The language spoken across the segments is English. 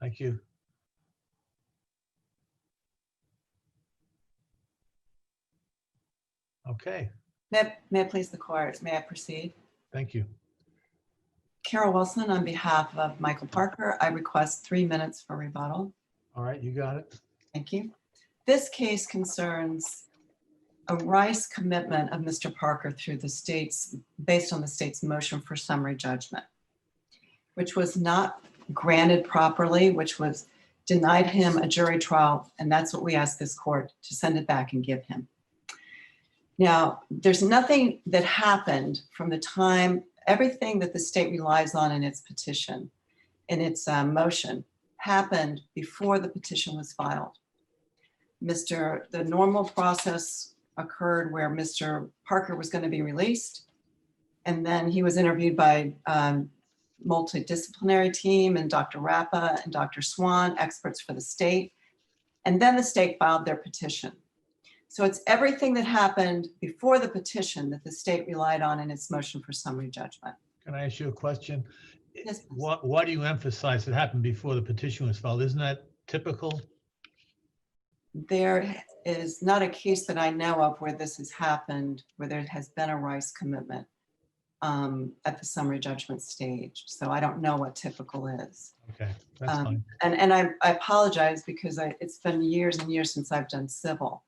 Thank you. Okay, May I please the court? May I proceed? thank you. Carol Wilson, on behalf of Michael Parker, I request 3 minutes for rebuttal. All right, you got it. Thank you. This case concerns a Rice commitment of Mr. Parker through the state's, based on the state's motion for summary judgment, which was not granted properly, which was denied him a jury trial, and that's what we asked this court to send it back and give him. Now, there's nothing that happened from the time, everything that the state relies on in its petition, in its motion, happened before the petition was filed. The normal process occurred where Mr. Parker was going to be released, and then he was interviewed by multidisciplinary team and Dr. Rappa and Dr. Swan, experts for the state, and then the state filed their petition. So it's everything that happened before the petition that the state relied on in its motion for summary judgment. Can I ask you a question? Yes, please. Why do you emphasize it happened before the petition was filed? Isn't that typical? There is not a case that I know of where this has happened, where there has been a Rice commitment at the summary judgment stage. So I don't know what typical is. Okay, that's fine. And I apologize because it's been years and years since I've done civil.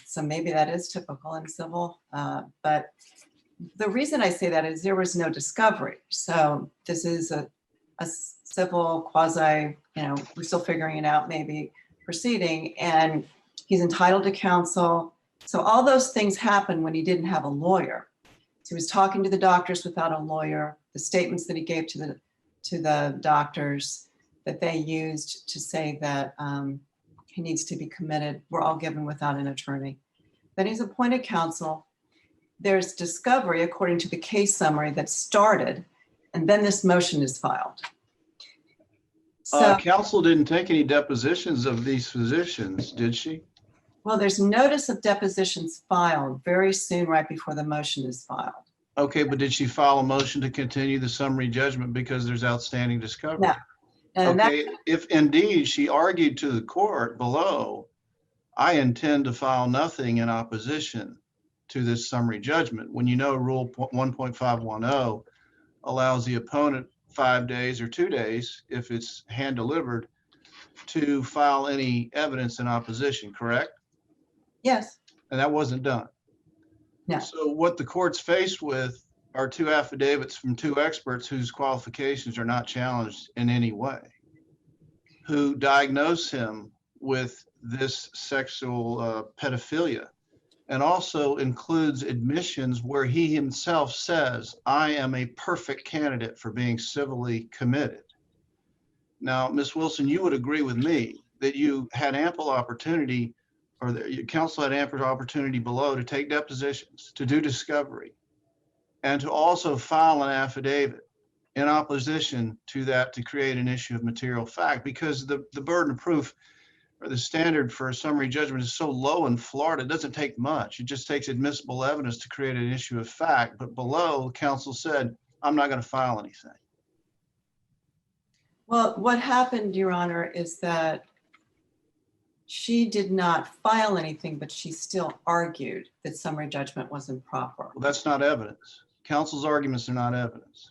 So maybe that is typical in civil, but the reason I say that is there was no discovery. So this is a civil quasi, we're still figuring it out, maybe proceeding, and he's entitled to counsel. So all those things happened when he didn't have a lawyer. So he was talking to the doctors without a lawyer. The statements that he gave to the doctors that they used to say that he needs to be committed were all given without an attorney. Then he's appointed counsel. There's discovery according to the case summary that started, and then this motion is filed. So, counsel didn't take any depositions of these physicians, did she? well, there's notice of depositions filed very soon, right before the motion is filed. Okay, but did she file a motion to continue the summary judgment because there's outstanding discovery? No. And Okay, if indeed she argued to the court below, I intend to file nothing in opposition to this summary judgment, when you know Rule 1.510 allows the opponent 5 days or 2 days, if it's hand delivered, to file any evidence in opposition, correct? yes, And that wasn't done. No. So what the court's faced with are 2 affidavits from 2 experts whose qualifications are not challenged in any way, who diagnose him with this sexual pedophilia, and also includes admissions where he himself says, I am a perfect candidate for being civilly committed. Now, Ms. Wilson, you would agree with me that you had ample opportunity, or your counsel had ample opportunity below to take depositions, to do discovery, and to also file an affidavit in opposition to that to create an issue of material fact, because the burden of proof or the standard for a summary judgment is so low in Florida, it doesn't take much. It just takes admissible evidence to create an issue of fact. But below, counsel said, I'm not going to file anything. well, what happened, Your Honor, is that she did not file anything, but she still argued that summary judgment was improper. Well, that's not evidence. Counsel's arguments are not evidence.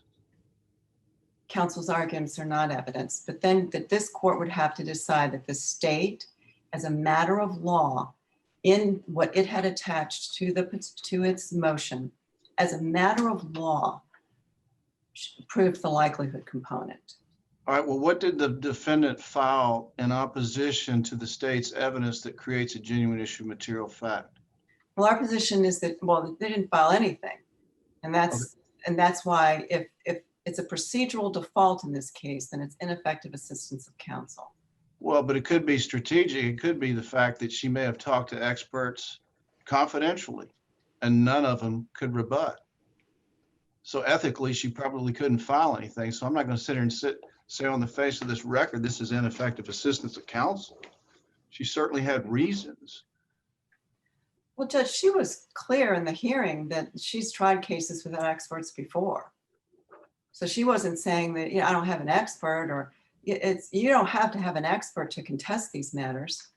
Counsel's arguments are not evidence, but then that this court would have to decide that the state, as a matter of law, in what it had attached to its motion, as a matter of law, proved the likelihood component. All right, well, what did the defendant file in opposition to the state's evidence that creates a genuine issue of material fact? Well, our position is that, well, they didn't file anything. And that's why if it's a procedural default in this case, then it's ineffective assistance of counsel. Well, but it could be strategic. It could be the fact that she may have talked to experts confidentially and none of them could rebut. So ethically, she probably couldn't file anything. So I'm not going to sit here and say on the face of this record, this is ineffective assistance of counsel. She certainly had reasons. Well, Judge, she was clear in the hearing that she's tried cases without experts before. So she wasn't saying that, I don't have an expert, or you don't have to have an expert to contest these matters.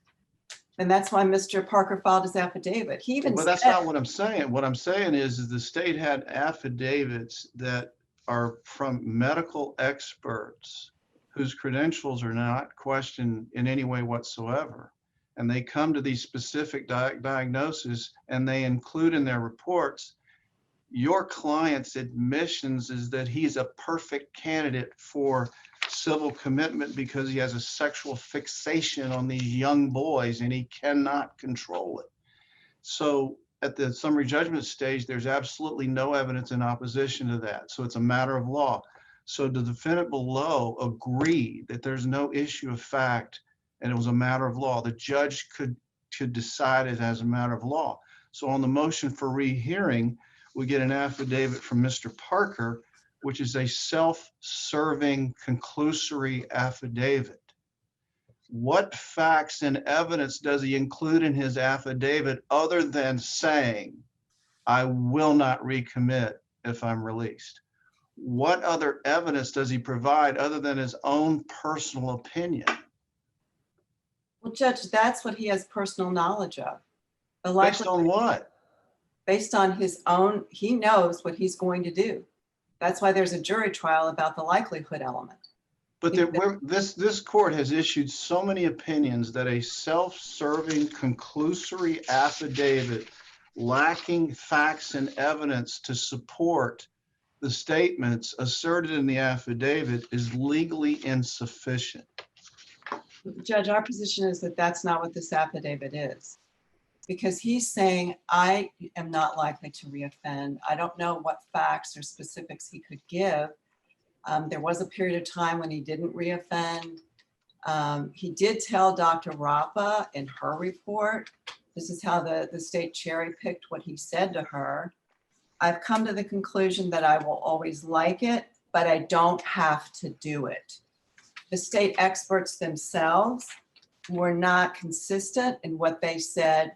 And that's why Mr. Parker filed his affidavit. He even Well, that's said, not what I'm saying. What I'm saying is the state had affidavits that are from medical experts whose credentials are not questioned in any way whatsoever. And they come to these specific diagnoses and they include in their reports, your client's admissions is that he's a perfect candidate for civil commitment because he has a sexual fixation on these young boys and he cannot control it. So at the summary judgment stage, there's absolutely no evidence in opposition to that. So it's a matter of law. So the defendant below agreed that there's no issue of fact and it was a matter of law. The judge could decide it as a matter of law. So on the motion for rehearing, we get an affidavit from Mr. Parker, which is a self-serving conclusory affidavit. What facts and evidence does he include in his affidavit other than saying, I will not recommit if I'm released? What other evidence does he provide other than his own personal opinion? well, Judge, that's what he has personal knowledge of. Based on what? Based on his own, he knows what he's going to do. That's why there's a jury trial about the likelihood element. But this court has issued so many opinions that a self-serving conclusory affidavit lacking facts and evidence to support the statements asserted in the affidavit is legally insufficient. Judge, our position is that that's not what this affidavit is. Because he's saying, I am not likely to reoffend. I don't know what facts or specifics he could give. There was a period of time when he didn't reoffend. He did tell Dr. Rapa in her report, this is how the state cherry picked what he said to her. I've come to the conclusion that I will always like it, but I don't have to do it. The state experts themselves were not consistent in what they said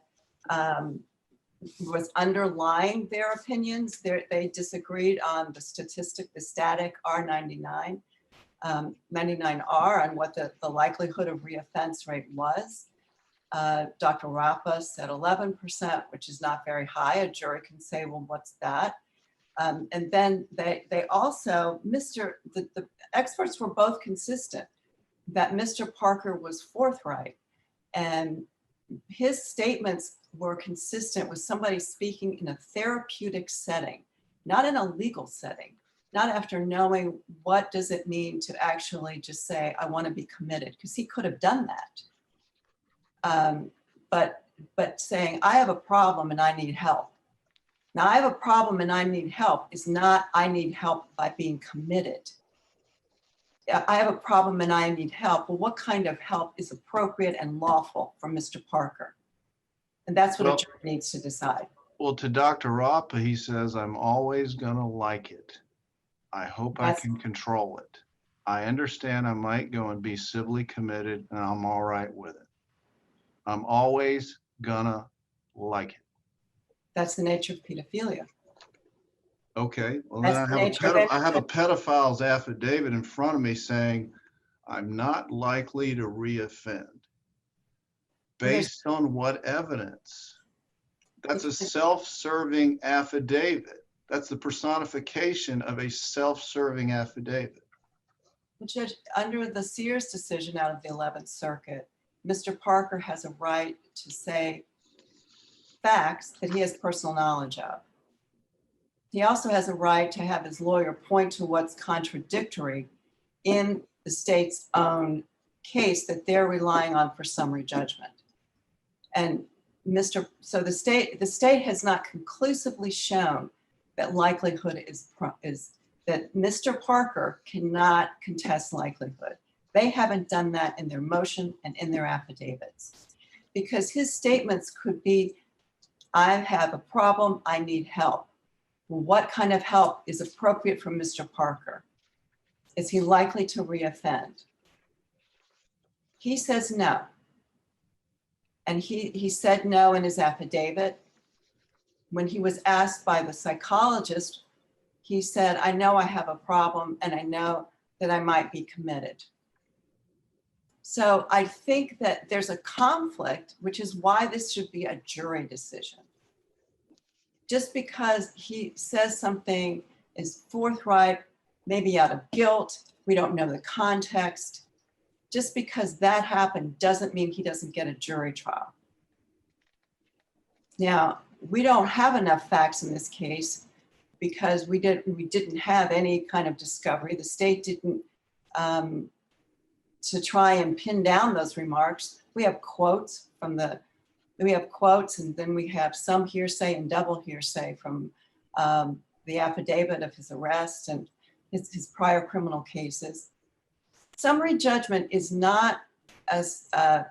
was underlying their opinions. They disagreed on the static R99, 99R on what the likelihood of reoffense rate was. Dr. Rapa said 11%, which is not very high. A jury can say, well, what's that? And then they also, the experts were both consistent that Mr. Parker was forthright and his statements were consistent with somebody speaking in a therapeutic setting, not in a legal setting, not after knowing what does it mean to actually just say, I want to be committed, because he could have done that. But saying, I have a problem and I need help. Now, I have a problem and I need help is not, I need help by being committed. I have a problem and I need help. Well, what kind of help is appropriate and lawful for Mr. Parker? And that's what a jury needs to decide. Well, to Dr. Rapa, he says, I'm always going to like it. I hope I can control it. I understand I might go and be civilly committed and I'm all right with it. I'm always gonna like it. That's the nature of pedophilia. Okay, well then I have a pedophile's affidavit in front of me saying I'm not likely to reoffend. Based on what evidence? That's a self-serving affidavit. That's the personification of a self-serving affidavit. Judge, under the Sears decision out of the 11th Circuit, Mr. Parker has a right to say facts that he has personal knowledge of. He also has a right to have his lawyer point to what's contradictory in the state's own case that they're relying on for summary judgment. And so the state has not conclusively shown that likelihood is that Mr. Parker cannot contest likelihood. They haven't done that in their motion and in their affidavits because his statements could be, I have a problem, I need help. What kind of help is appropriate from Mr. Parker? Is he likely to reoffend? He says no. And he said no in his affidavit. When he was asked by the psychologist, he said, I know I have a problem and I know that I might be committed. So I think that there's a conflict, which is why this should be a jury decision. Just because he says something is forthright, maybe out of guilt, we don't know the context. Just because that happened doesn't mean he doesn't get a jury trial. Now, we don't have enough facts in this case because we didn't have any kind of discovery. The state didn't, to try and pin down those remarks. We have quotes from we have quotes, and then we have some hearsay and double hearsay from the affidavit of his arrest and his prior criminal cases. Summary judgment is not a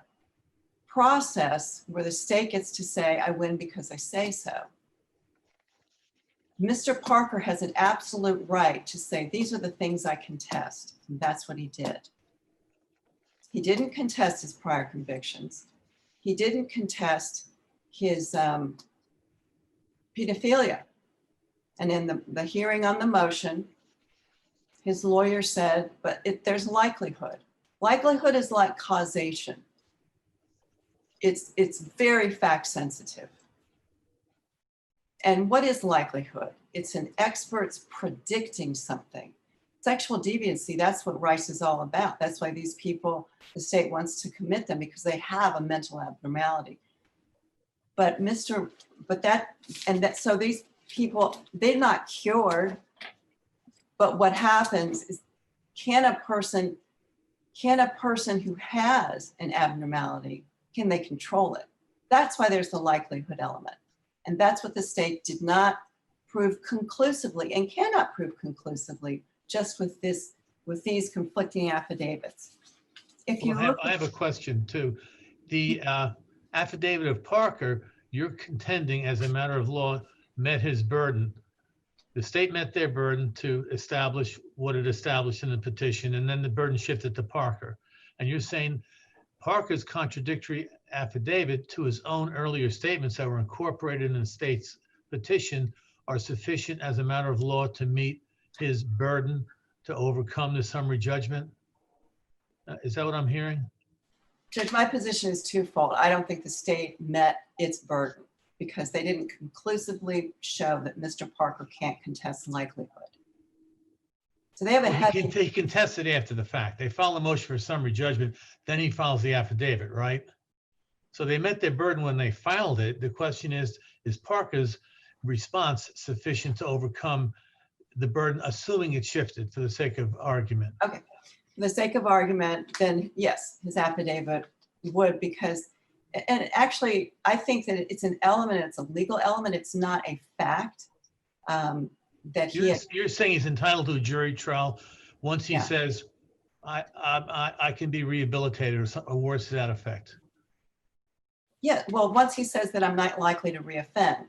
process where the state gets to say, I win because I say so. Mr. Parker has an absolute right to say, these are the things I contest, and that's what he did. He didn't contest his prior convictions. He didn't contest his pedophilia. And in the hearing on the motion, his lawyer said, but there's likelihood. Likelihood is like causation. It's very fact sensitive. And what is likelihood? It's an expert's predicting something. Sexual deviancy, that's what Rice is all about. That's why these people, the state wants to commit them because they have a mental abnormality. So these people, they're not cured. But what happens is, can a person who has an abnormality, can they control it? That's why there's the likelihood element. And that's what the state did not prove conclusively and cannot prove conclusively just with these conflicting affidavits. If you I have a question too. The affidavit of Parker, you're contending as a matter of law, met his burden. The state met their burden to establish what it established in the petition, and then the burden shifted to Parker. And you're saying Parker's contradictory affidavit to his own earlier statements that were incorporated in the state's petition are sufficient as a matter of law to meet his burden to overcome the summary judgment? Is that what I'm hearing? Judge, my position is twofold. I don't think the state met its burden because they didn't conclusively show that Mr. Parker can't contest likelihood. So they have a heavy. He contested after the fact. They filed a motion for summary judgment, then he files the affidavit, right? So they met their burden when they filed it. The question is Parker's response sufficient to overcome the burden, assuming it shifted for the sake of argument? Okay, for the sake of argument, then yes, his affidavit would, because, and actually, I think that it's an element, it's a legal element, it's not a fact that You're saying he's entitled to a jury trial once he says, I can be rehabilitated or worse to that effect. Yeah, well, once he says that I'm not likely to reoffend,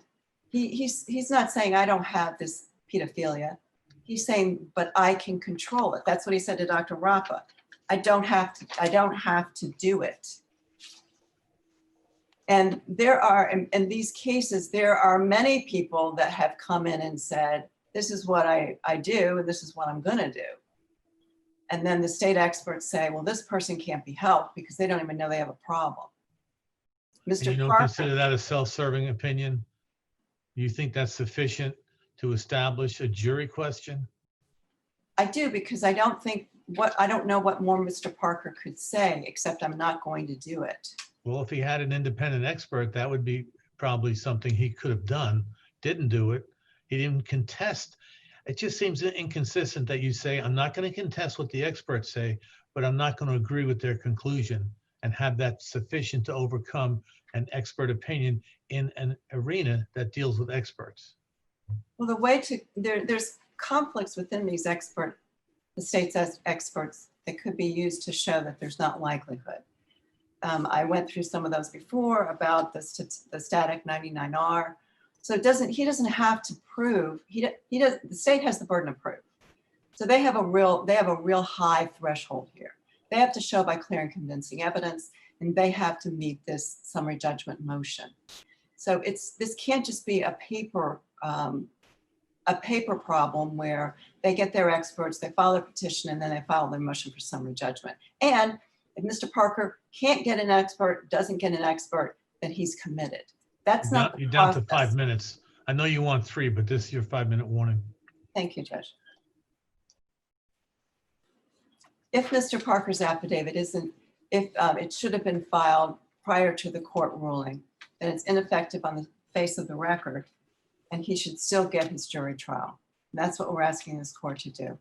he's not saying I don't have this pedophilia. He's saying, but I can control it. That's what he said to Dr. Rapa. I don't have to do it. And there are, in these cases, there are many people that have come in and said, this is what I do, and this is what I'm gonna do. And then the state experts say, well, this person can't be helped because they don't even know they have a problem. Mr. And you don't Parker, consider that a self-serving opinion? You think that's sufficient to establish a jury question? I do, because I don't know what more Mr. Parker could say, except I'm not going to do it. Well, if he had an independent expert, that would be probably something he could have done. Didn't do it. He didn't contest. It just seems inconsistent that you say, I'm not going to contest what the experts say, but I'm not going to agree with their conclusion and have that sufficient to overcome an expert opinion in an arena that deals with experts. Well, the way to, there's conflicts within these the state's experts that could be used to show that there's not likelihood. I went through some of those before about the static 99R. So he doesn't have to prove, the state has the burden of proof. So they have a real high threshold here. They have to show by clear and convincing evidence, and they have to meet this summary judgment motion. So this can't just be a paper problem where they get their experts, they file a petition, and then they file their motion for summary judgment. And If Mr. Parker can't get an expert, doesn't get an expert, then he's committed. That's not the You're down to process. 5 minutes. I know you want 3, but this is your 5-minute warning. Thank you, Judge. If Mr. Parker's affidavit isn't, if it should have been filed prior to the court ruling, then it's ineffective on the face of the record, and he should still get his jury trial. And that's what we're asking this court to do.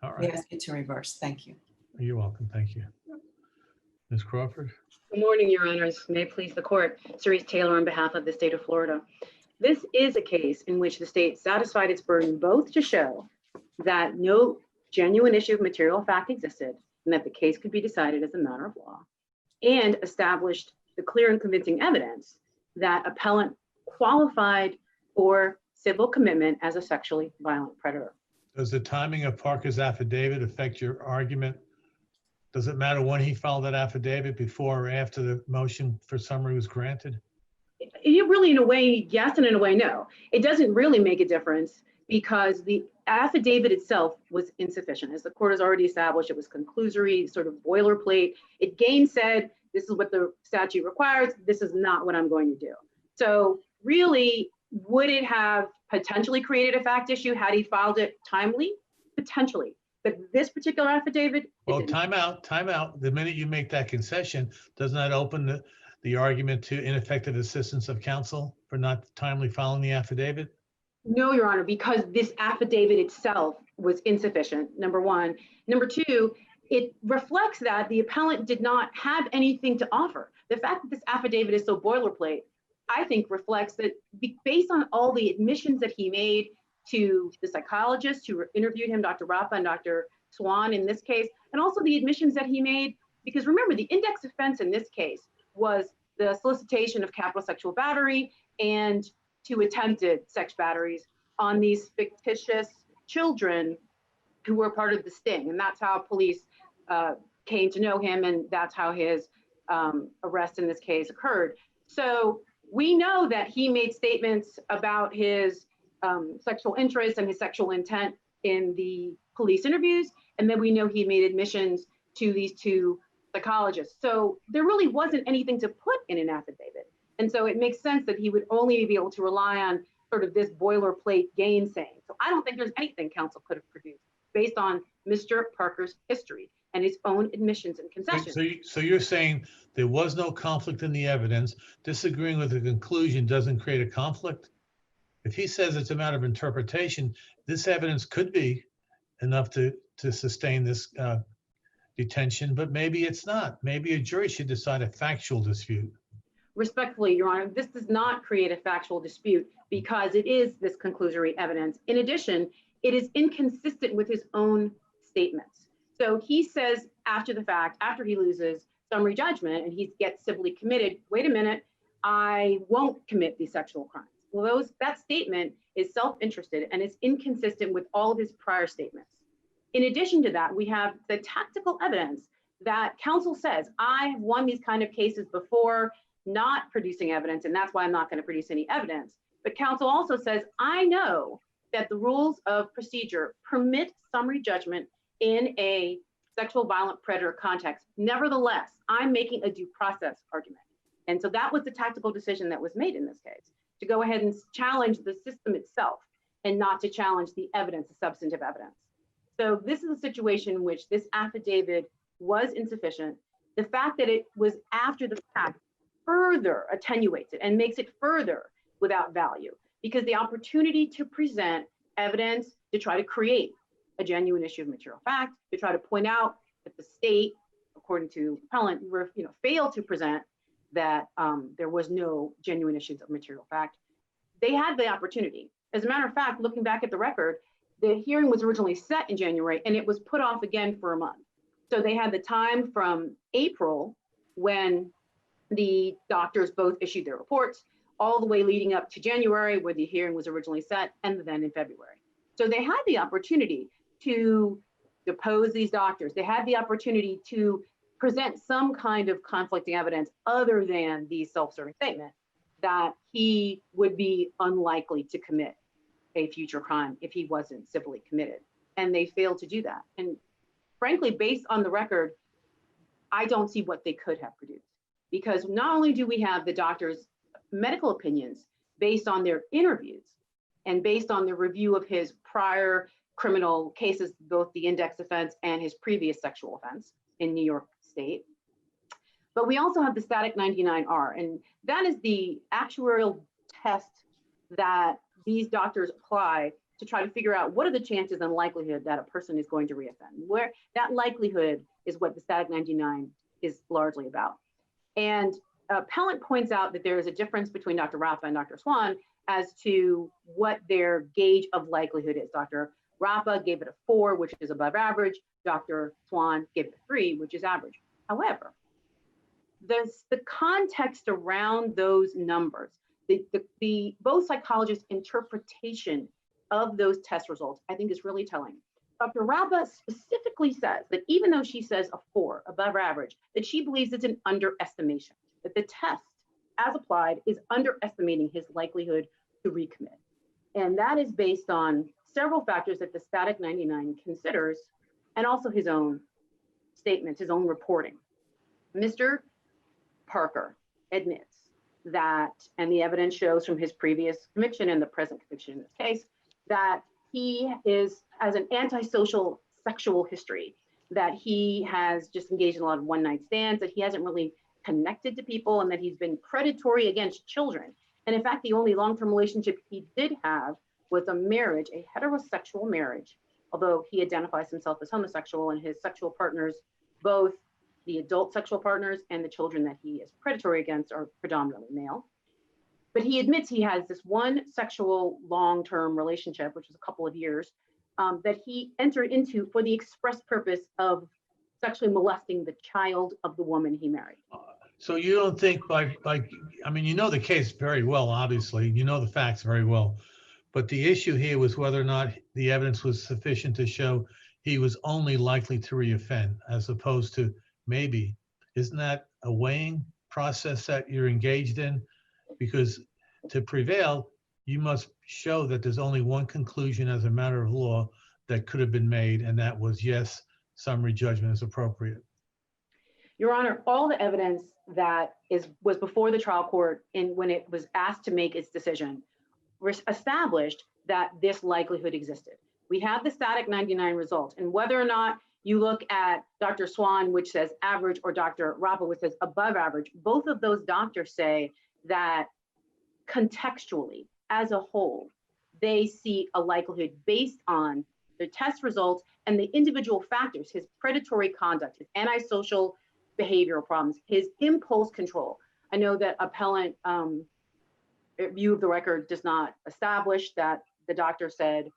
All We right. ask you to reverse. Thank you. You're welcome. Thank you. Ms. Crawford? Good morning, Your Honors. May it please the court. Cerise Taylor on behalf of the state of Florida. This is a case in which the state satisfied its burden both to show that no genuine issue of material fact existed and that the case could be decided as a matter of law, and established the clear and convincing evidence that appellant qualified for civil commitment as a sexually violent predator. Does the timing of Parker's affidavit affect your argument? Does it matter when he filed that affidavit, before or after the motion for summary was granted? Really, in a way, yes, and in a way, no. It doesn't really make a difference because the affidavit itself was insufficient. As the court has already established, it was conclusory, sort of boilerplate. It said, this is what the statute requires. This is not what I'm going to do. So really, would it have potentially created a fact issue had he filed it timely? Potentially. But this particular affidavit. Well, time out. The minute you make that concession, doesn't that open the argument to ineffective assistance of counsel for not timely filing the affidavit? No, Your Honor, because this affidavit itself was insufficient, number one. Number two, it reflects that the appellant did not have anything to offer. The fact that this affidavit is so boilerplate, I think reflects that based on all the admissions that he made to the psychologists who interviewed him, Dr. Rappa and Dr. Swan in this case, and also the admissions that he made, because remember, the index offense in this case was the solicitation of capital sexual battery and 2 attempted sex batteries on these fictitious children who were part of the sting. And that's how police came to know him, and that's how his arrest in this case occurred. So we know that he made statements about his sexual interest and his sexual intent in the police interviews. And then we know he made admissions to these 2 psychologists. So there really wasn't anything to put in an affidavit. And so it makes sense that he would only be able to rely on sort of this boilerplate gainsaying. So I don't think there's anything counsel could have produced based on Mr. Parker's history and his own admissions and concessions. So you're saying there was no conflict in the evidence. Disagreeing with the conclusion doesn't create a conflict? If he says it's a matter of interpretation, this evidence could be enough to sustain this detention, but maybe it's not. Maybe a jury should decide a factual dispute. Respectfully, Your Honor, this does not create a factual dispute because it is this conclusory evidence. In addition, it is inconsistent with his own statements. So he says after the fact, after he loses summary judgment and he gets civilly committed, wait a minute, I won't commit these sexual crimes. Well, that statement is self-interested and is inconsistent with all of his prior statements. In addition to that, we have the tactical evidence that counsel says, I have won these kind of cases before, not producing evidence, and that's why I'm not going to produce any evidence. But counsel also says, I know that the rules of procedure permit summary judgment in a sexual violent predator context. Nevertheless, I'm making a due process argument. And so that was the tactical decision that was made in this case, to go ahead and challenge the system itself and not to challenge the evidence, the substantive evidence. So this is a situation in which this affidavit was insufficient. The fact that it was after the fact further attenuates it and makes it further without value, because the opportunity to present evidence to try to create a genuine issue of material fact, to try to point out that the state, according to appellant, failed to present that there was no genuine issues of material fact. They had the opportunity. As a matter of fact, looking back at the record, the hearing was originally set in January and it was put off again for a month. So they had the time from April, when the doctors both issued their reports, all the way leading up to January, where the hearing was originally set, and then in February. So they had the opportunity to depose these doctors. They had the opportunity to present some kind of conflicting evidence other than the self-serving statement that he would be unlikely to commit a future crime if he wasn't civilly committed. And they failed to do that. And frankly, based on the record, I don't see what they could have produced, because not only do we have the doctor's medical opinions based on their interviews and based on the review of his prior criminal cases, both the index offense and his previous sexual offense in New York State, but we also have the static 99R, and that is the actuarial test that these doctors apply to try to figure out what are the chances and likelihood that a person is going to reoffend. Where that likelihood is what the static 99 is largely about. And appellant points out that there is a difference between Dr. Rapa and Dr. Swan as to what their gauge of likelihood is. Dr. Rapa gave it a 4, which is above average. Dr. Swan gave it a 3, which is average. However, the context around those numbers, the both psychologists' interpretation of those test results, I think is really telling. Dr. Rapa specifically says that even though she says a 4, above average, that she believes it's an underestimation, that the test as applied is underestimating his likelihood to recommit. And that is based on several factors that the static 99 considers, and also his own statements, his own reporting. Mr. Parker admits that, and the evidence shows from his previous conviction and the present conviction in this case, that he has an antisocial sexual history, that he has just engaged in a lot of one-night stands, that he hasn't really connected to people, and that he's been predatory against children. And in fact, the only long-term relationship he did have was a marriage, a heterosexual marriage, although he identifies himself as homosexual, and his sexual partners, both the adult sexual partners and the children that he is predatory against, are predominantly male. But he admits he has this one sexual long-term relationship, which is a couple of years, that he entered into for the express purpose of sexually molesting the child of the woman he married. So you don't think I mean, you know the case very well, obviously, you know the facts very well, but the issue here was whether or not the evidence was sufficient to show he was only likely to reoffend, as opposed to maybe. Isn't that a weighing process that you're engaged in? Because to prevail, you must show that there's only one conclusion as a matter of law that could have been made, and that was, yes, summary judgment is appropriate. Your Honor, all the evidence that was before the trial court when it was asked to make its decision established that this likelihood existed. We have the static 99 result, and whether or not you look at Dr. Swan, which says average, or Dr. Rapa, which says above average, both of those doctors say that contextually, as a whole, they see a likelihood based on the test results and the individual factors, his predatory conduct, his antisocial behavioral problems, his impulse control. I know that appellant view of the record does not establish that the doctor said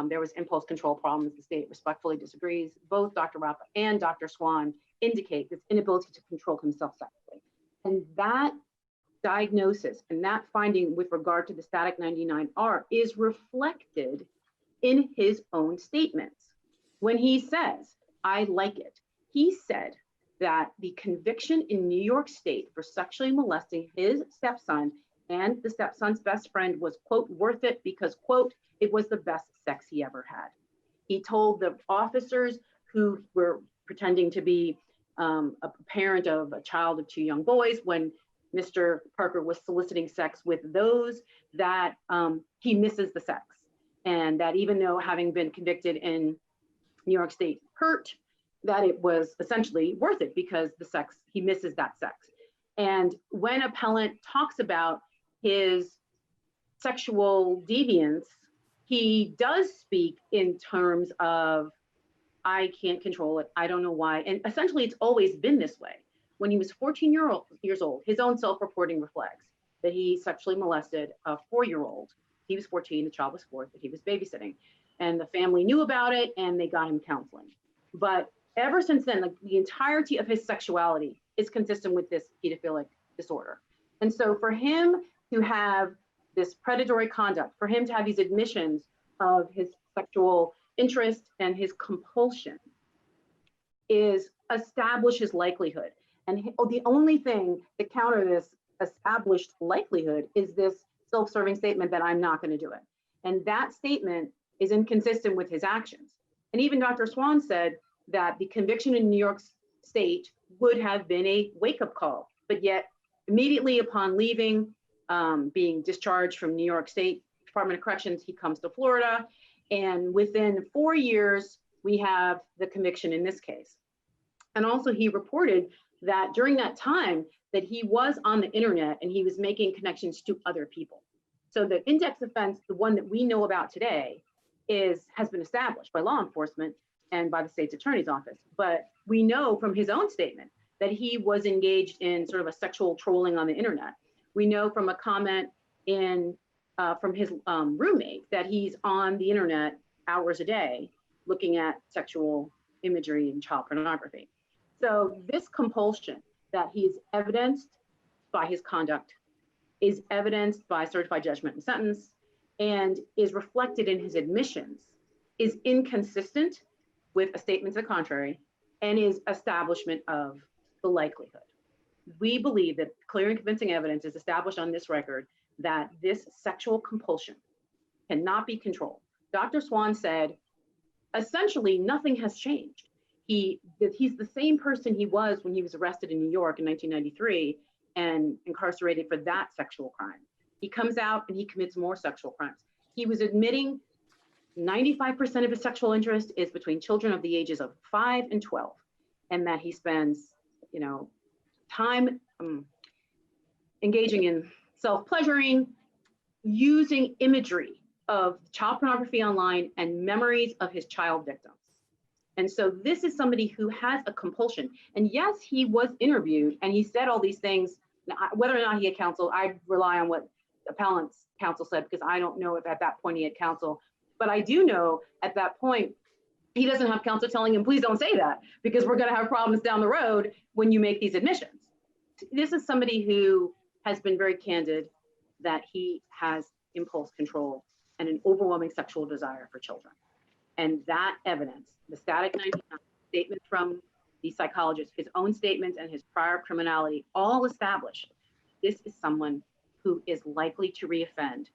there was impulse control problems. The state respectfully disagrees. Both Dr. Rapa and Dr. Swan indicate this inability to control himself sexually. And that diagnosis and that finding with regard to the static 99R is reflected in his own statements. When he says, I like it, he said that the conviction in New York State for sexually molesting his stepson and the stepson's best friend was, quote, worth it because, quote, it was the best sex he ever had. He told the officers who were pretending to be a parent of a child of 2 young boys when Mr. Parker was soliciting sex with those that he misses the sex. And that even though having been convicted in New York State hurt, that it was essentially worth it because the sex, he misses that sex. And when appellant talks about his sexual deviance, he does speak in terms of, I can't control it, I don't know why. And essentially it's always been this way. When he was 14 years old, his own self-reporting reflects that he sexually molested a 4-year-old. He was 14, the child was 4, that he was babysitting. And the family knew about it and they got him counseling. But ever since then, like, the entirety of his sexuality is consistent with this pedophilic disorder. And so for him to have this predatory conduct, for him to have these admissions of his sexual interest and his compulsion is establish his likelihood. And the only thing to counter this established likelihood is this self-serving statement that I'm not going to do it. And that statement is inconsistent with his actions. And even Dr. Swan said that the conviction in New York State would have been a wake-up call. But yet, immediately upon leaving, being discharged from New York State Department of Corrections, he comes to Florida. And within 4 years, we have the conviction in this case. And also he reported that during that time that he was on the internet and he was making connections to other people. So the index offense, the one that we know about today, has been established by law enforcement and by the state's attorney's office. But we know from his own statement that he was engaged in sort of a sexual trolling on the internet. We know from a comment from his roommate that he's on the internet hours a day looking at sexual imagery and child pornography. So this compulsion that he is evidenced by his conduct, is evidenced by certified judgment and sentence, and is reflected in his admissions, is inconsistent with a statement to the contrary, and is establishment of the likelihood. We believe that clear and convincing evidence is established on this record that this sexual compulsion cannot be controlled. Dr. Swan said, essentially, nothing has changed. He's the same person he was when he was arrested in New York in 1993 and incarcerated for that sexual crime. He comes out and he commits more sexual crimes. He was admitting 95% of his sexual interest is between children of the ages of 5 and 12, and that he spends, time engaging in self-pleasuring, using imagery of child pornography online and memories of his child victims. And so this is somebody who has a compulsion. And yes, he was interviewed and he said all these things. Now, whether or not he had counsel, I rely on what appellant's counsel said, because I don't know if at that point he had counsel. But I do know at that point, he doesn't have counsel telling him, please don't say that, because we're going to have problems down the road when you make these admissions. This is somebody who has been very candid that he has impulse control and an overwhelming sexual desire for children. And that evidence, the static 99 statement from the psychologist, his own statements and his prior criminality, all establish this is someone who is likely to reoffend.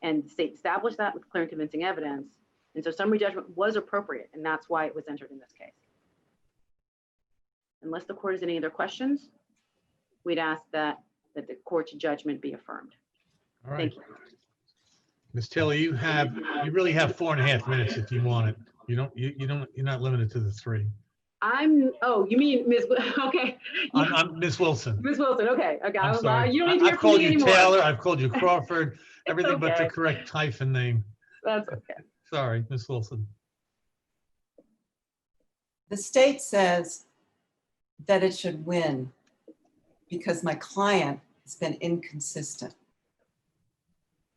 And the state established that with clear and convincing evidence. And so summary judgment was appropriate, and that's why it was entered in this case. Unless the court has any other questions, we'd ask that the court's judgment be affirmed. All right. Thank you. Ms. Taylor, you really have 4.5 minutes if you want it. You're not limited to the 3. Oh, you mean Ms. Okay. I'm Ms. Wilson. Ms. Wilson, okay. I'm sorry. You don't need to hear I've from called me you anymore. Taylor, I've called you Crawford, everything but the okay. correct hyphen name. That's okay. Sorry, Ms. Wilson. The state says that it should win because my client has been inconsistent.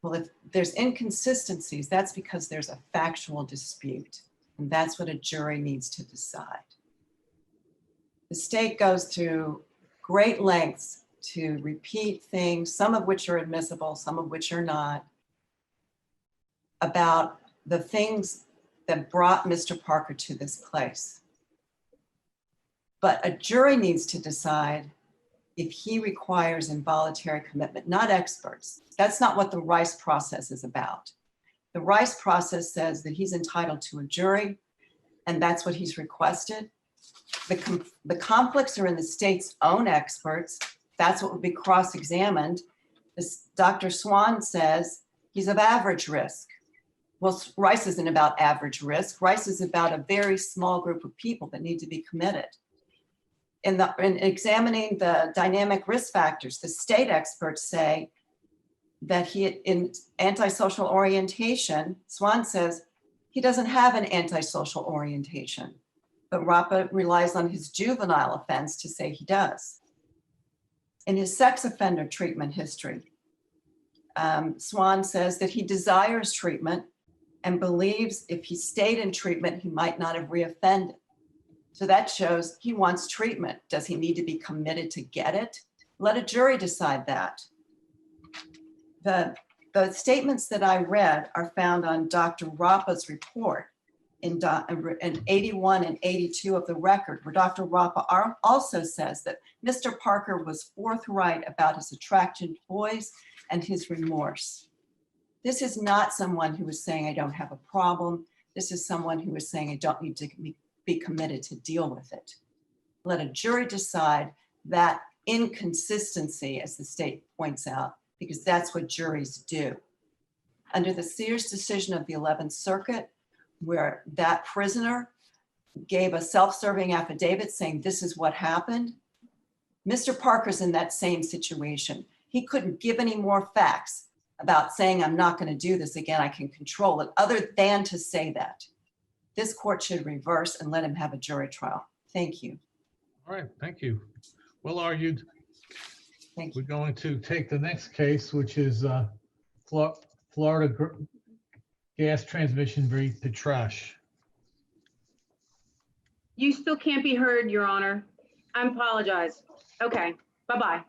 Well, if there's inconsistencies, that's because there's a factual dispute, and that's what a jury needs to decide. The state goes through great lengths to repeat things, some of which are admissible, some of which are not, about the things that brought Mr. Parker to this place. But a jury needs to decide if he requires involuntary commitment, not experts. That's not what the Rice process is about. The Rice process says that he's entitled to a jury, and that's what he's requested. The conflicts are in the state's own experts. That's what would be cross-examined. Dr. Swan says he's of average risk. Well, Rice isn't about average risk. Rice is about a very small group of people that need to be committed. In examining the dynamic risk factors, the state experts say that in antisocial orientation, Swan says he doesn't have an antisocial orientation, but Rapa relies on his juvenile offense to say he does. In his sex offender treatment history, Swan says that he desires treatment and believes if he stayed in treatment, he might not have reoffended. So that shows he wants treatment. Does he need to be committed to get it? Let a jury decide that. The statements that I read are found on Dr. Rapa's report in 81 and 82 of the record, where Dr. Rapa also says that Mr. Parker was forthright about his attraction to boys and his remorse. This is not someone who is saying, I don't have a problem. This is someone who is saying, I don't need to be committed to deal with it. let a jury decide that inconsistency, as the state points out, because that's what juries do. Under the Sears decision of the 11th Circuit, where that prisoner gave a self-serving affidavit saying this is what happened, Mr. Parker's in that same situation. He couldn't give any more facts about saying, I'm not going to do this again, I can control it, other than to say that. This court should reverse and let him have a jury trial. Thank you. All right, thank you. Well argued. Thank We're you. going to take the next case, which is Florida gas transmission v. Petrash. You still can't be heard, Your Honor. I apologize. Okay, bye-bye.